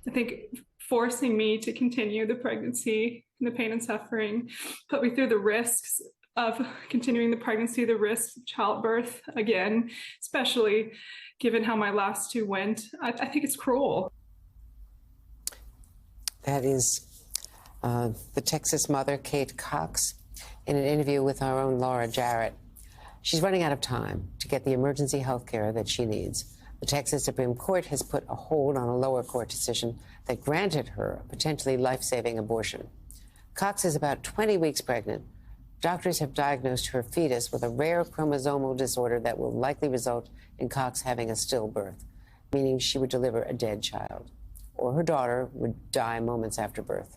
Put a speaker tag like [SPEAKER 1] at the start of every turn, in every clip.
[SPEAKER 1] I think forcing me to continue the pregnancy and the pain and suffering, put me through the risks of continuing the pregnancy, the risks of childbirth again, especially given how my last two went. I think it's cruel.
[SPEAKER 2] That is the Texas mother, Kate Cox, in an interview with our own Laura Jarrett. She's running out of time to get the emergency health care that she needs. The Texas Supreme Court has put a hold on a lower court decision that granted her a potentially life-saving abortion. Cox is about 20 weeks pregnant. Doctors have diagnosed her fetus with a rare chromosomal disorder that will likely result in Cox having a stillbirth, meaning she would deliver a dead child, or her daughter would die moments after birth.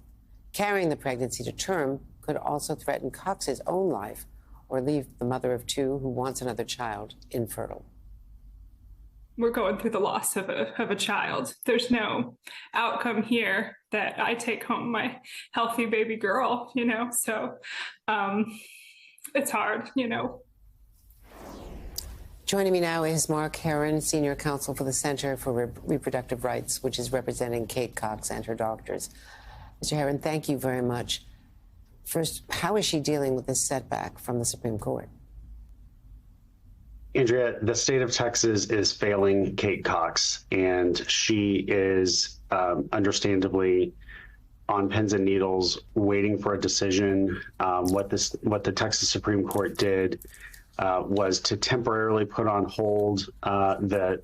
[SPEAKER 2] Carrying the pregnancy to term could also threaten Cox's own life or leave the mother of two who wants another child infertile.
[SPEAKER 1] We're going through the loss of a child. There's no outcome here that I take home my healthy baby girl, so it's hard,
[SPEAKER 2] Joining me now is Mark Heron, Senior Counsel for the Center for Reproductive Rights, which is representing Kate Cox and her doctors. Mr. Heron, thank you very much. First, how is she dealing with this setback from the Supreme Court?
[SPEAKER 3] Andrea, the state of Texas is failing Kate Cox, and she is understandably on pins and needles waiting for a decision. What the Texas Supreme Court did was to temporarily put on hold the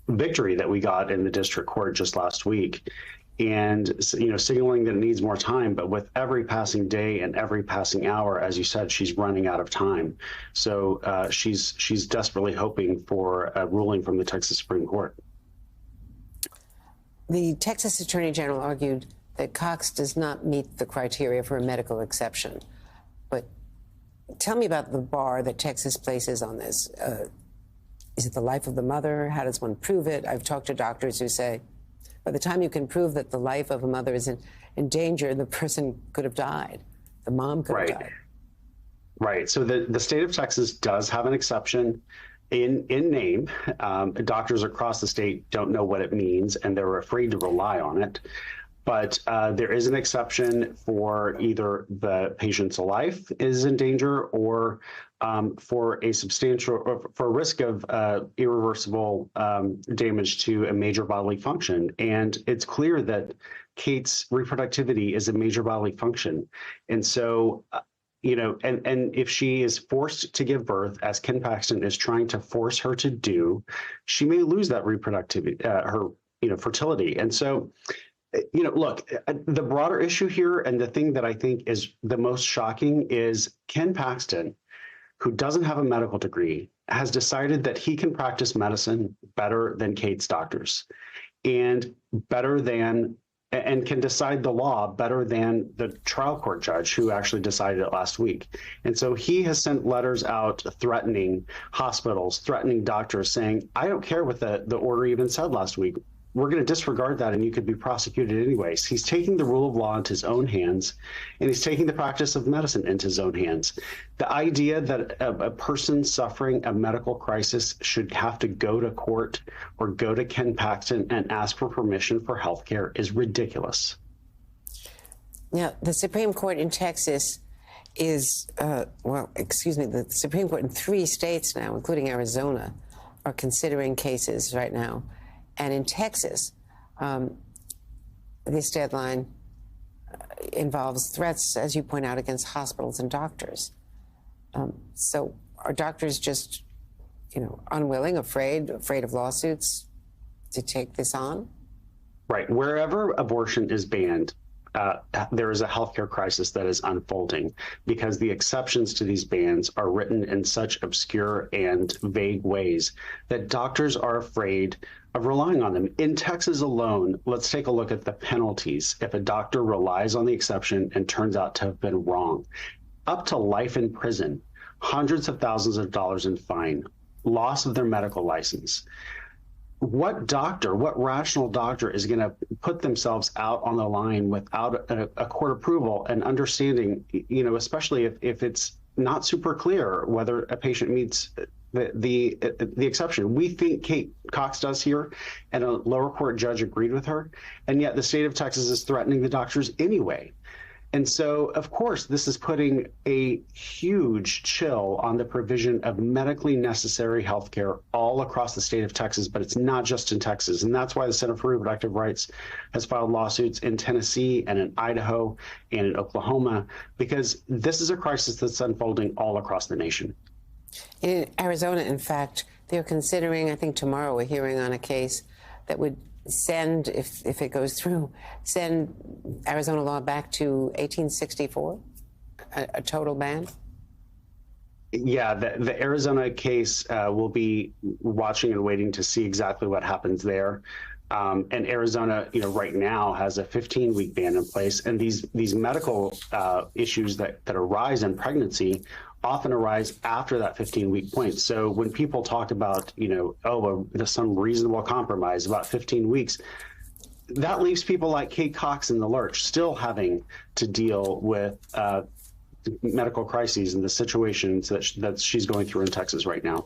[SPEAKER 3] victory that we got in the district court just last week, and signaling that it needs more time. But with every passing day and every passing hour, as you said, she's running out of time. So she's desperately hoping for a ruling from the Texas Supreme Court.
[SPEAKER 2] The Texas Attorney General argued that Cox does not meet the criteria for a medical exception. But tell me about the bar that Texas places on this. Is it the life of the mother? How does one prove it? I've talked to doctors who say, by the time you can prove that the life of a mother is in danger, the person could have died. The mom could have died.
[SPEAKER 3] Right. So the state of Texas does have an exception in name. Doctors across the state don't know what it means, and they're afraid to rely on it. But there is an exception for either the patient's life is in danger or for a risk of irreversible damage to a major bodily function. And it's clear that Kate's reproductivity is a major bodily function. And so, and if she is forced to give birth, as Ken Paxton is trying to force her to do, she may lose that reproductivity, her fertility. And so, look, the broader issue here, and the thing that I think is the most shocking, is Ken Paxton, who doesn't have a medical degree, has decided that he can practice medicine better than Kate's doctors and can decide the law better than the trial court judge who actually decided it last week. And so he has sent letters out threatening hospitals, threatening doctors, saying, I don't care what the order even said last week. We're going to disregard that, and you could be prosecuted anyways. He's taking the rule of law into his own hands, and he's taking the practice of medicine into his own hands. The idea that a person suffering a medical crisis should have to go to court or go to Ken Paxton and ask for permission for health care is ridiculous.
[SPEAKER 2] Now, the Supreme Court in Texas is, the Supreme Court in 3 states now, including Arizona, are considering cases right now. And in Texas, this deadline involves threats, as you point out, against hospitals and doctors. So are doctors just, unwilling, afraid of lawsuits to take this on?
[SPEAKER 3] Right. Wherever abortion is banned, there is a healthcare crisis that is unfolding because the exceptions to these bans are written in such obscure and vague ways that doctors are afraid of relying on them. In Texas alone, let's take a look at the penalties if a doctor relies on the exception and turns out to have been wrong. Up to life in prison, hundreds of thousands of dollars in fine, loss of their medical license. What rational doctor is going to put themselves out on the line without a court approval and understanding, especially if it's not super clear whether a patient meets the exception. We think Kate Cox does here, and a lower court judge agreed with her, and yet the state of Texas is threatening the doctors anyway. And so, of course, this is putting a huge chill on the provision of medically necessary health care all across the state of Texas, but it's not just in Texas. And that's why the Center for Reproductive Rights has filed lawsuits in Tennessee and in Idaho and in Oklahoma, because this is a crisis that's unfolding all across the nation.
[SPEAKER 2] In Arizona, in fact, they're considering, I think tomorrow, a hearing on a case that would send, if it goes through, send Arizona law back to 1864, a total ban?
[SPEAKER 3] Yeah, the Arizona case, will be watching and waiting to see exactly what happens there. And Arizona, right now has a 15-week ban in place, and these medical issues that arise in pregnancy often arise after that 15-week point. So when people talk about, there's some reasonable compromise about 15 weeks, that leaves people like Kate Cox in the lurch, still having to deal with medical crises and the situations that she's going through in Texas right now.